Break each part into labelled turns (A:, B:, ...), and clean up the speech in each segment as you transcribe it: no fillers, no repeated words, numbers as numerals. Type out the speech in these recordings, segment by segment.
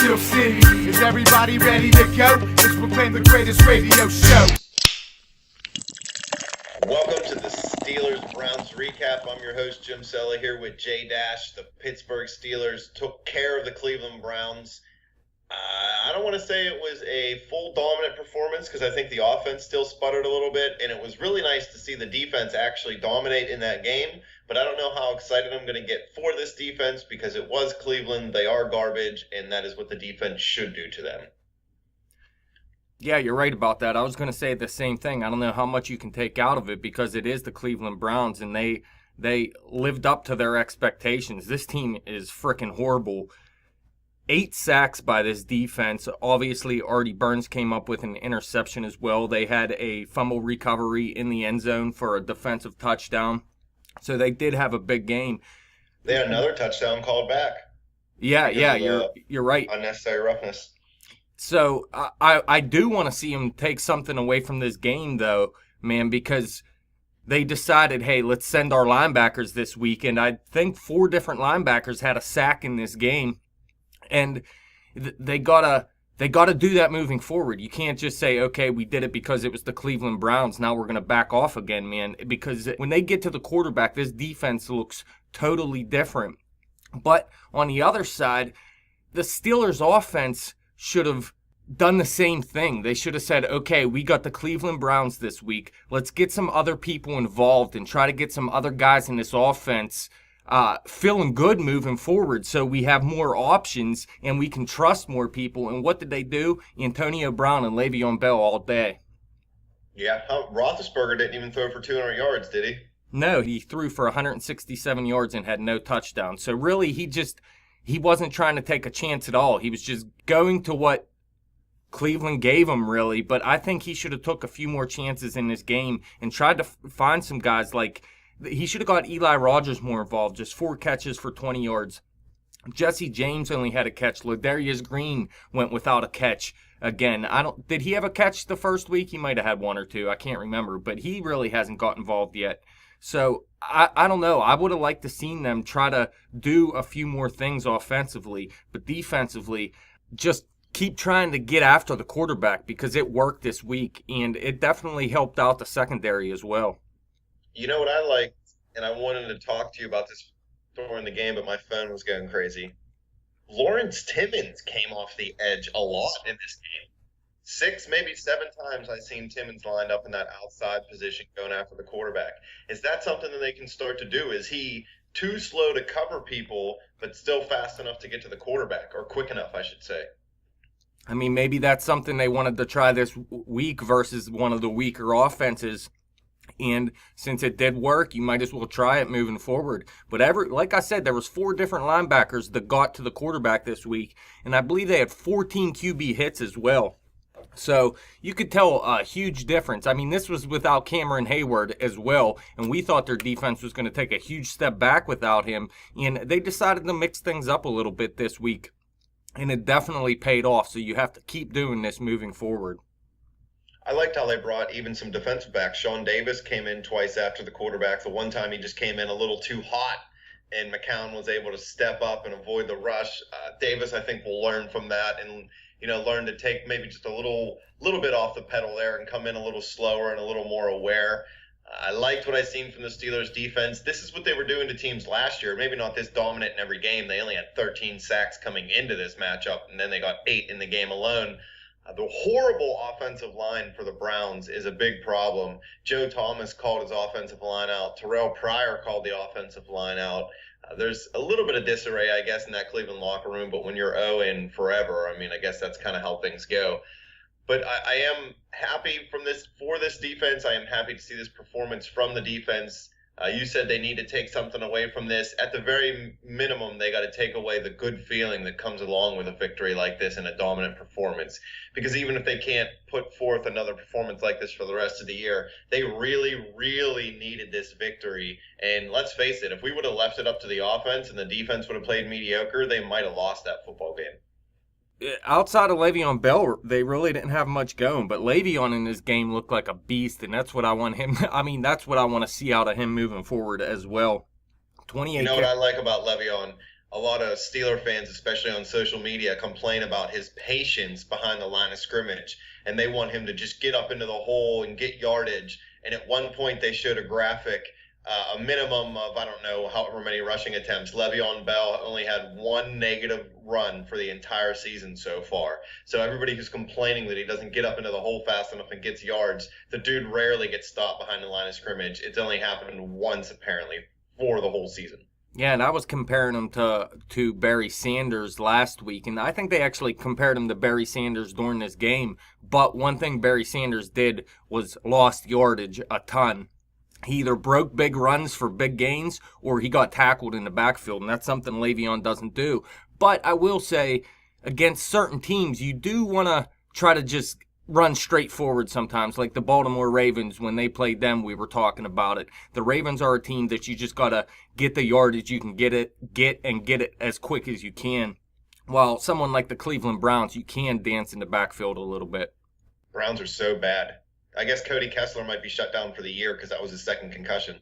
A: Steel City. Is everybody ready to go? Let's proclaim the greatest radio show.
B: Welcome to the Steelers-Browns recap. I'm your host, Jim Sella, here with Jay Dash. The Pittsburgh Steelers took care of the Cleveland Browns. I don't want to say it was a full dominant performance because I think the offense still sputtered a little bit, and it was really nice to see the defense actually dominate in that game. But I don't know how excited I'm going to get for this defense because it was Cleveland. They are garbage, and that is what the defense should do to them.
C: Yeah, you're right about that. I was going to say the same thing. I don't know how much you can take out of it because it is the Cleveland Browns, and they lived up to their expectations. This team is freaking horrible. 8 sacks by this defense. Obviously, Artie Burns came up with an interception as well. They had a fumble recovery in the end zone for a defensive touchdown. So they did have a big game.
B: They had another touchdown called back.
C: Yeah, you're right.
B: Unnecessary roughness.
C: So I do want to see him take something away from this game, though, man, because they decided, hey, let's send our linebackers this week. And I think 4 different linebackers had a sack in this game. And they gotta do that moving forward. You can't just say, okay, we did it because it was the Cleveland Browns. Now we're going to back off again, man. Because when they get to the quarterback, this defense looks totally different. But on the other side, the Steelers' offense should have done the same thing. They should have said, okay, we got the Cleveland Browns this week. Let's get some other people involved and try to get some other guys in this offense feeling good moving forward so we have more options and we can trust more people. And what did they do? Antonio Brown and Le'Veon Bell all day.
B: Yeah, Roethlisberger didn't even throw for 200 yards, did he?
C: No, he threw for 167 yards and had no touchdown. So really, he wasn't trying to take a chance at all. He was just going to what Cleveland gave him, really. But I think he should have took a few more chances in this game and tried to find some guys like he should have got Eli Rogers more involved, just 4 catches for 20 yards. Jesse James only had a catch. Ladarius Green went without a catch again. Did he have a catch the first week? He might have had 1 or 2. I can't remember, but he really hasn't got involved yet. So I don't know. I would have liked to seen them try to do a few more things offensively, but defensively, just keep trying to get after the quarterback because it worked this week, and it definitely helped out the secondary as well.
B: You know what I liked, and I wanted to talk to you about this during the game, but my phone was going crazy. Lawrence Timmons came off the edge a lot in this game. 6, maybe 7 times I've seen Timmons lined up in that outside position going after the quarterback. Is that something that they can start to do? Is he too slow to cover people, but still fast enough to get to the quarterback, or quick enough, I should say?
C: I mean, maybe that's something they wanted to try this week versus one of the weaker offenses. And since it did work, you might as well try it moving forward. But like I said, there was 4 different linebackers that got to the quarterback this week. And I believe they had 14 QB hits as well. So you could tell a huge difference. I mean, this was without Cameron Hayward as well. And we thought their defense was going to take a huge step back without him. And they decided to mix things up a little bit this week. And it definitely paid off. So you have to keep doing this moving forward.
B: I liked how they brought even some defensive backs. Sean Davis came in twice after the quarterback. The one time he just came in a little too hot, and McCown was able to step up and avoid the rush. Davis, I think, will learn from that and, learn to take maybe just a little bit off the pedal there and come in a little slower and a little more aware. I liked what I seen from the Steelers defense. This is what they were doing to teams last year. Maybe not this dominant in every game. They only had 13 sacks coming into this matchup, and then they got 8 in the game alone. The horrible offensive line for the Browns is a big problem. Joe Thomas called his offensive line out. Terrell Pryor called the offensive line out. There's a little bit of disarray, I guess, in that Cleveland locker room, but when you're 0-in forever, I mean, I guess that's kind of how things go. But I am happy for this defense. I am happy to see this performance from the defense. You said they need to take something away from this. At the very minimum, they got to take away the good feeling that comes along with a victory like this and a dominant performance. Because even if they can't put forth another performance like this for the rest of the year, they really, really needed this victory. And let's face it, if we would have left it up to the offense and the defense would have played mediocre, they might have lost that football game.
C: Outside of Le'Veon Bell, they really didn't have much going, but Le'Veon in this game looked like a beast, and that's what I want him. I mean, that's what I want to see out of him moving forward as well. 28.
B: You know what I like about Le'Veon? a lot of Steeler fans, especially on social media, complain about his patience behind the line of scrimmage, and they want him to just get up into the hole and get yardage. And at one point, they showed a graphic, a minimum of, I don't know, however many rushing attempts. Le'Veon Bell only had one negative run for the entire season so far. So everybody who's complaining that he doesn't get up into the hole fast enough and gets yards, the dude rarely gets stopped behind the line of scrimmage. It's only happened once, apparently, for the whole season.
C: Yeah, and I was comparing him to Barry Sanders last week, and I think they actually compared him to Barry Sanders during this game. But one thing Barry Sanders did was lost yardage a ton. He either broke big runs for big gains or he got tackled in the backfield, and that's something Le'Veon doesn't do. But I will say, against certain teams, you do want to try to just run straight forward sometimes, like the Baltimore Ravens. When they played them, we were talking about it. The Ravens are a team that you just got to get the yardage you can get it as quick as you can. While someone like the Cleveland Browns, you can dance in the backfield a little bit.
B: Browns are so bad. I guess Cody Kessler might be shut down for the year because that was his second concussion.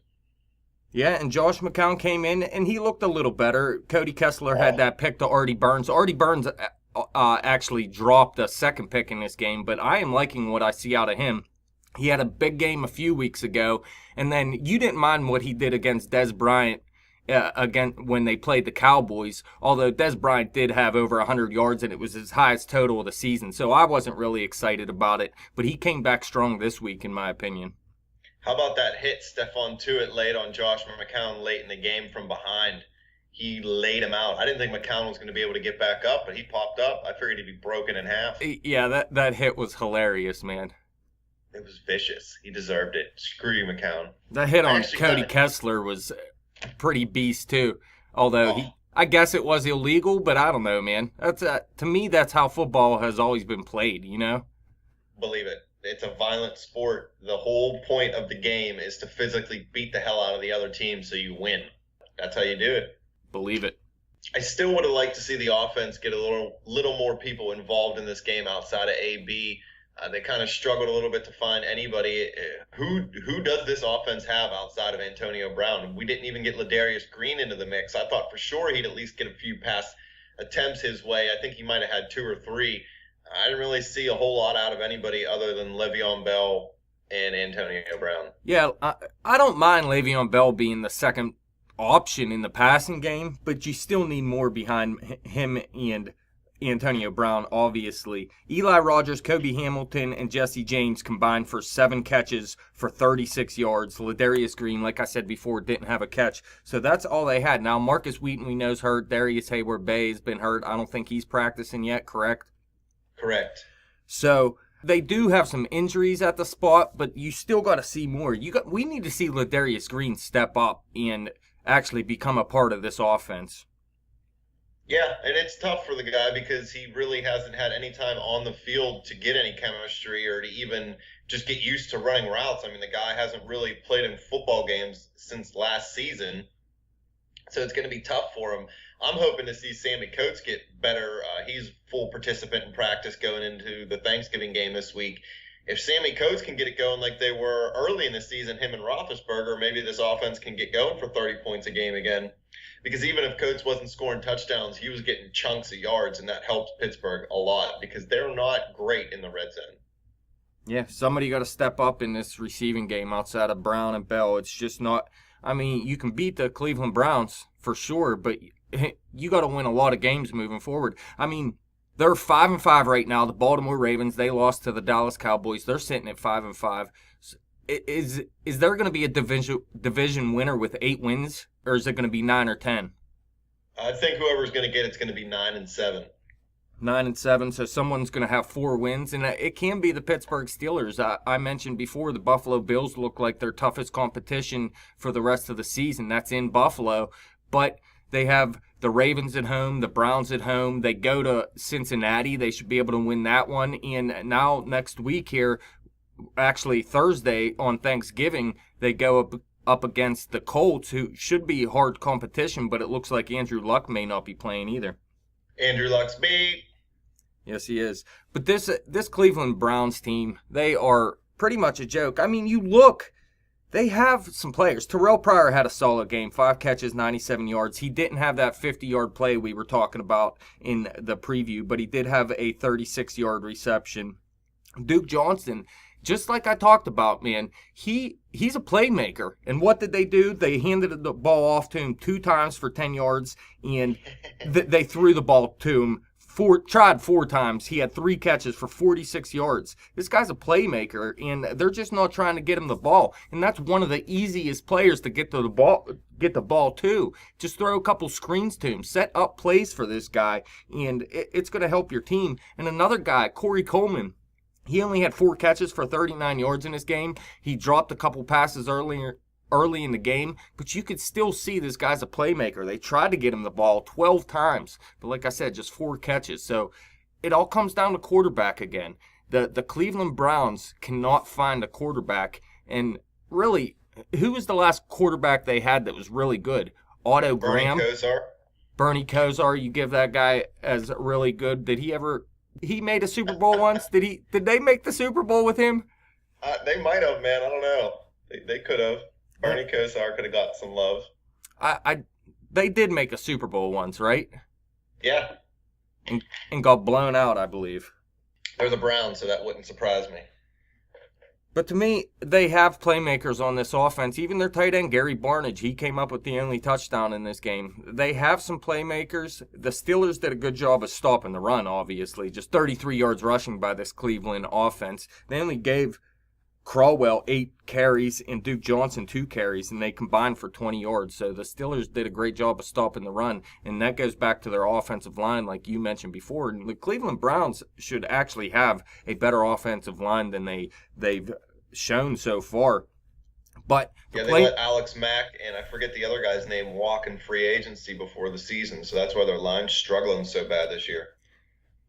C: Yeah, and Josh McCown came in, and he looked a little better. Cody Kessler had that pick to Artie Burns. Artie Burns actually dropped a second pick in this game, but I am liking what I see out of him. He had a big game a few weeks ago, and then you didn't mind what he did against Dez Bryant when they played the Cowboys, although Dez Bryant did have over 100 yards, and it was his highest total of the season, so I wasn't really excited about it, but he came back strong this week, in my opinion.
B: How about that hit Stephon Tuitt laid on Josh McCown late in the game from behind? He laid him out. I didn't think McCown was going to be able to get back up, but he popped up. I figured he'd be broken in half.
C: Yeah, that hit was hilarious, man.
B: It was vicious. He deserved it. Screw you, McCown.
C: The hit on Cody Kessler was pretty beast, too. Although, I guess it was illegal, but I don't know, man. That's to me, that's how football has always been played, you know?
B: Believe it. It's a violent sport. The whole point of the game is to physically beat the hell out of the other team so you win. That's how you do it.
C: Believe it.
B: I still would have liked to see the offense get a little more people involved in this game outside of AB. They kind of struggled a little bit to find anybody. Who does this offense have outside of Antonio Brown? We didn't even get Ladarius Green into the mix. I thought for sure he'd at least get a few pass attempts his way. I think he might have had 2 or 3. I didn't really see a whole lot out of anybody other than Le'Veon Bell and Antonio Brown.
C: Yeah, I don't mind Le'Veon Bell being the second option in the passing game, but you still need more behind him and Antonio Brown, obviously. Eli Rogers, Kobe Hamilton, and Jesse James combined for 7 catches for 36 yards. Ladarius Green, like I said before, didn't have a catch. So that's all they had. Now, Marcus Wheaton, we know's hurt. Darius Hayward-Bay has been hurt. I don't think he's practicing yet, correct?
B: Correct.
C: So they do have some injuries at the spot, but you still got to see more. We need to see Ladarius Green step up and actually become a part of this offense.
B: Yeah, and it's tough for the guy because he really hasn't had any time on the field to get any chemistry or to even just get used to running routes. I mean, the guy hasn't really played in football games since last season, so it's going to be tough for him. I'm hoping to see Sammy Coates get better. He's full participant in practice going into the Thanksgiving game this week. If Sammy Coates can get it going like they were early in the season, him and Roethlisberger, maybe this offense can get going for 30 points a game again. Because even if Coates wasn't scoring touchdowns, he was getting chunks of yards, and that helped Pittsburgh a lot because they're not great in the red zone.
C: Yeah, somebody got to step up in this receiving game outside of Brown and Bell. It's just not – I mean, you can beat the Cleveland Browns for sure, but you got to win a lot of games moving forward. I mean, they're 5-5 right now. The Baltimore Ravens, they lost to the Dallas Cowboys. They're sitting at 5-5. Is there going to be a division winner with 8 wins, or is it going to be 9 or 10?
B: I think whoever's going to get it's going to be 9-7.
C: 9-7, so someone's going to have 4 wins, and it can be the Pittsburgh Steelers. I mentioned before the Buffalo Bills look like their toughest competition for the rest of the season. That's in Buffalo, but they have the Ravens at home, the Browns at home. They go to Cincinnati. They should be able to win that one. And now next week here, actually Thursday on Thanksgiving, they go up against the Colts, who should be hard competition, but it looks like Andrew Luck may not be playing either.
B: Andrew Luck's beat.
C: Yes, he is. But this Cleveland Browns team, they are pretty much a joke. I mean, you look, They have some players. Terrell Pryor had a solid game, 5 catches, 97 yards. He didn't have that 50-yard play we were talking about in the preview, but he did have a 36-yard reception. Duke Johnson, just like I talked about, man, he's a playmaker. And what did they do? They handed the ball off to him 2 times for 10 yards, and they threw the ball to him. Tried 4 times. He had 3 catches for 46 yards. This guy's a playmaker, and they're just not trying to get him the ball. And that's one of the easiest players to get the ball to. Just throw a couple screens to him. Set up plays for this guy, and it's going to help your team. And another guy, Corey Coleman, he only had 4 catches for 39 yards in this game. He dropped a couple passes early in the game, but you could still see this guy's a playmaker. They tried to get him the ball 12 times, but like I said, just 4 catches. So it all comes down to quarterback again. The Cleveland Browns cannot find a quarterback, and really, who was the last quarterback they had that was really good? Otto Graham? Bernie Kosar, you give that guy as really good. He made a Super Bowl once? Did they make the Super Bowl with him?
B: They might have, man. I don't know. They could have. Bernie Kosar could have got some love.
C: They did make a Super Bowl once, right?
B: Yeah.
C: And got blown out, I believe.
B: They're the Browns, so that wouldn't surprise me.
C: But to me, they have playmakers on this offense. Even their tight end, Gary Barnidge, he came up with the only touchdown in this game. They have some playmakers. The Steelers did a good job of stopping the run, obviously. Just 33 yards rushing by this Cleveland offense. They only gave Crawwell 8 carries and Duke Johnson 2 carries, and they combined for 20 yards. So the Steelers did a great job of stopping the run, and that goes back to their offensive line, like you mentioned before. And the Cleveland Browns should actually have a better offensive line than they've shown so far. But
B: they let Alex Mack and I forget the other guy's name walk in free agency before the season, so that's why their line's struggling so bad this year.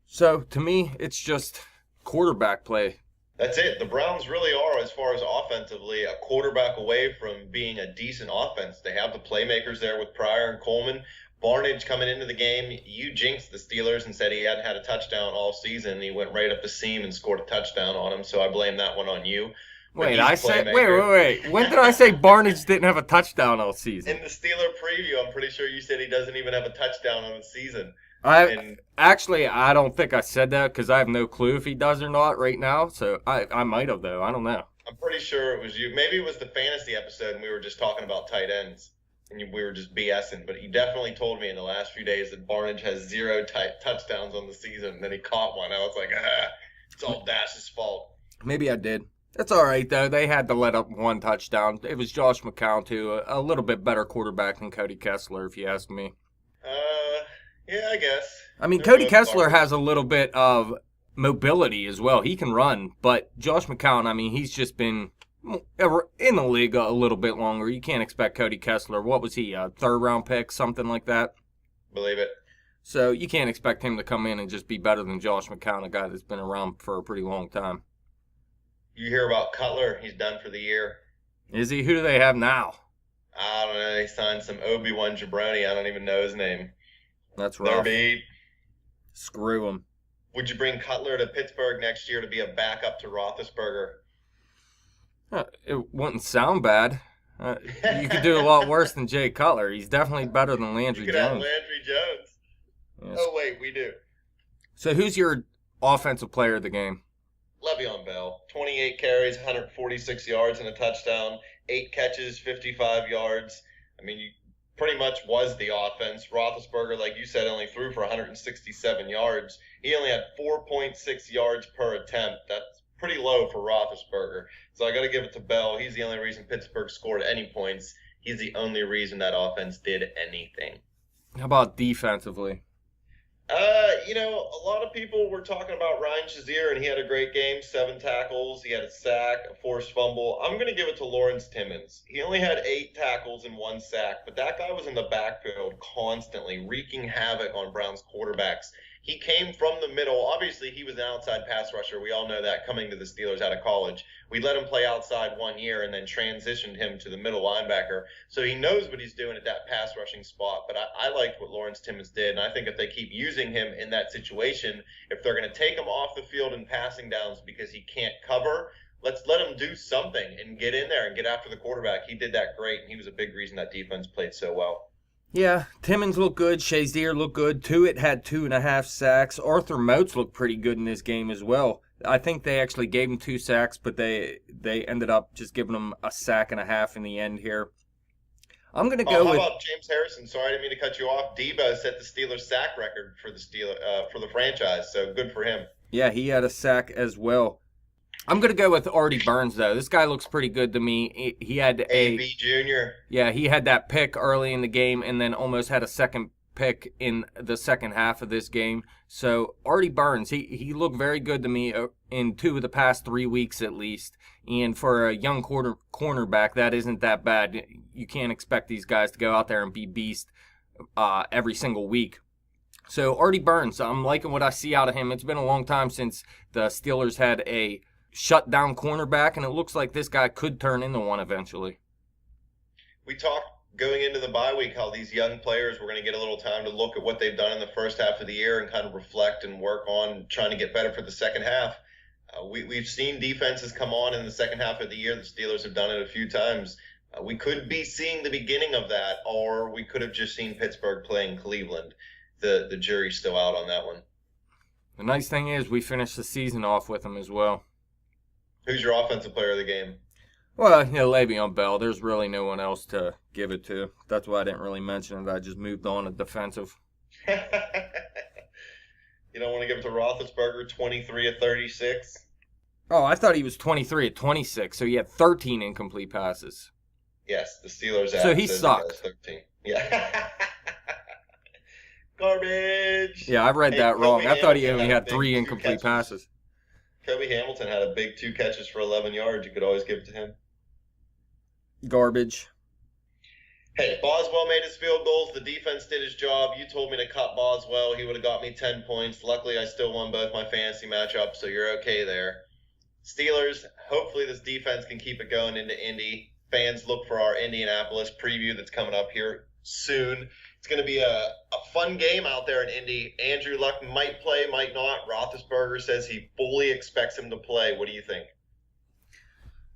C: So to me, it's just quarterback play.
B: That's it. The Browns really are, as far as offensively, a quarterback away from being a decent offense. They have the playmakers there with Pryor and Coleman. Barnidge coming into the game, you jinxed the Steelers and said he hadn't had a touchdown all season, and he went right up the seam and scored a touchdown on him, so I blame that one on you.
C: Wait, wait. When did I say Barnidge didn't have a touchdown all season?
B: In the Steeler preview, I'm pretty sure you said he doesn't even have a touchdown on the season.
C: I don't think I said that because I have no clue if he does or not right now. So I might have, though. I don't know.
B: I'm pretty sure it was you. Maybe it was the fantasy episode and we were just talking about tight ends and we were just BSing. But he definitely told me in the last few days that Barnidge has 0 touchdowns on the season. And then he caught one. I was like, it's all Dash's fault.
C: Maybe I did. That's all right, though. They had to let up 1 touchdown. It was Josh McCown, too. A little bit better quarterback than Cody Kessler, if you ask me.
B: Yeah, I guess.
C: I mean, Cody Kessler has a little bit of mobility as well. He can run, but Josh McCown, I mean, he's just been in the league a little bit longer. You can't expect Cody Kessler. What was he, a 3rd-round pick, something like that?
B: Believe it.
C: So you can't expect him to come in and just be better than Josh McCown, a guy that's been around for a pretty long time.
B: You hear about Cutler? He's done for the year.
C: Is he? Who do they have now?
B: I don't know. They signed some Obi-Wan Jabroni. I don't even know his name.
C: That's rough.
B: Derby.
C: Screw him.
B: Would you bring Cutler to Pittsburgh next year to be a backup to Roethlisberger?
C: It wouldn't sound bad. You could do a lot worse than Jay Cutler. He's definitely better than Landry
B: Jones. You could have Landry Jones. Yes. Oh, wait, we do.
C: So who's your offensive player of the game?
B: Le'Veon Bell. 28 carries, 146 yards and a touchdown. 8 catches, 55 yards. I mean, you pretty much was the offense. Roethlisberger, like you said, only threw for 167 yards. He only had 4.6 yards per attempt. That's pretty low for Roethlisberger. So I got to give it to Bell. He's the only reason Pittsburgh scored any points. He's the only reason that offense did anything.
C: How about defensively?
B: A lot of people were talking about Ryan Shazier, and he had a great game, 7 tackles. He had a sack, a forced fumble. I'm going to give it to Lawrence Timmons. He only had 8 tackles and 1 sack, but that guy was in the backfield constantly, wreaking havoc on Browns quarterbacks. He came from the middle. Obviously, he was an outside pass rusher. We all know that coming to the Steelers out of college. We let him play outside 1 year and then transitioned him to the middle linebacker. So he knows what he's doing at that pass rushing spot. But I liked what Lawrence Timmons did. And I think if they keep using him in that situation, if they're going to take him off the field in passing downs because he can't cover, let's let him do something and get in there and get after the quarterback. He did that great, and he was a big reason that defense played so well.
C: Yeah, Timmons looked good. Shazier looked good. Tuitt had 2.5 sacks. Arthur Moats looked pretty good in this game as well. I think they actually gave him 2 sacks, but they ended up just giving him a sack and a half in the end here. I'm going to go with...
B: How about James Harrison? Sorry, I didn't mean to cut you off. Debo set the Steelers sack record for the franchise, so good for him.
C: Yeah, he had a sack as well. I'm going to go with Artie Burns, though. This guy looks pretty good to me. He had
B: A.B. Jr.
C: Yeah, he had that pick early in the game and then almost had a second pick in the second half of this game. So Artie Burns, he looked very good to me in 2 of the past 3 weeks at least. And for a young cornerback, that isn't that bad. You can't expect these guys to go out there and be beast every single week. So Artie Burns, I'm liking what I see out of him. It's been a long time since the Steelers had a shut-down cornerback, and it looks like this guy could turn into one eventually.
B: We talked going into the bye week how these young players were going to get a little time to look at what they've done in the first half of the year and kind of reflect and work on trying to get better for the second half. We've seen defenses come on in the second half of the year. The Steelers have done it a few times. We could be seeing the beginning of that, or we could have just seen Pittsburgh playing Cleveland. The jury's still out on that one.
C: The nice thing is we finished the season off with them as well.
B: Who's your offensive player of the game?
C: Well, Le'Veon Bell. There's really no one else to give it to. That's why I didn't really mention it. I just moved on to defensive.
B: You don't want to give it to Roethlisberger, 23 of 36?
C: Oh, I thought he was 23 of 26, so he had 13 incomplete passes.
B: Yes, the Steelers app
C: So he
B: says
C: sucked.
B: 13. Yeah. Garbage.
C: Yeah, I read that wrong.
B: Kobe
C: I thought he
B: Hamilton
C: only
B: a
C: had
B: big
C: 3
B: 2
C: incomplete
B: catches.
C: passes.
B: Kobe Hamilton had a big 2 catches for 11 yards. You could always give it to him.
C: Garbage.
B: Hey, Boswell made his field goals. The defense did his job. You told me to cut Boswell. He would have got me 10 points. Luckily, I still won both my fantasy matchups, so you're okay there. Steelers, hopefully this defense can keep it going into Indy. Fans, look for our Indianapolis preview that's coming up here soon. It's going to be a fun game out there in Indy. Andrew Luck might play, might not. Roethlisberger says he fully expects him to play. What do you think?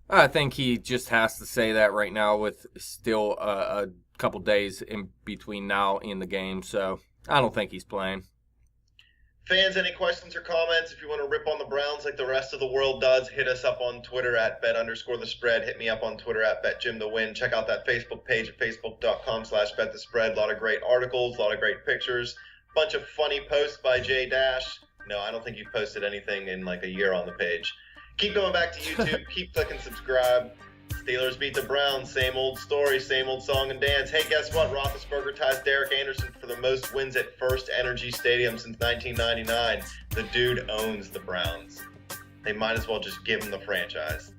C: I think he just has to say that right now with still a couple days in between now and the game. So I don't think he's playing.
B: Fans, any questions or comments? If you want to rip on the Browns like the rest of the world does, hit us up on Twitter at bet_the_spread. Hit me up on Twitter at betjimthewin. Check out that Facebook page at facebook.com/betthespread. A lot of great articles, a lot of great pictures, bunch of funny posts by Jay Dash. No, I don't think you've posted anything in like a year on the page. Keep going back to YouTube. Keep clicking subscribe. Steelers beat the Browns. Same old story, same old song and dance. Hey, guess what? Roethlisberger ties Derek Anderson for the most wins at First Energy Stadium since 1999. The dude owns the Browns. They might as well just give him the franchise.